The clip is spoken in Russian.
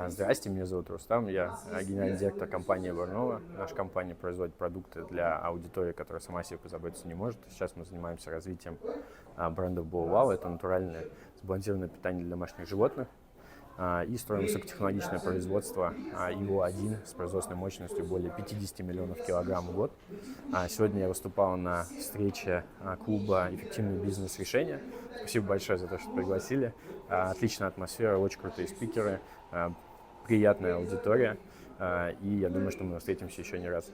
Здрасте, меня зовут Рустам, я генеральный директор компании Барнова. Наша компания производит продукты для аудитории, которая сама себе позаботиться не может. Сейчас мы занимаемся развитием бренда BOWOW. Это натуральное сбалансированное питание для домашних животных. И строим высокотехнологичное производство ИО-1 с производственной мощностью более 50 миллионов килограмм в год. Сегодня я выступал на встрече клуба «Эффективные бизнес-решения». Спасибо большое за то, что пригласили. Отличная атмосфера, очень крутые спикеры, приятная аудитория. И я думаю, что мы встретимся еще не раз.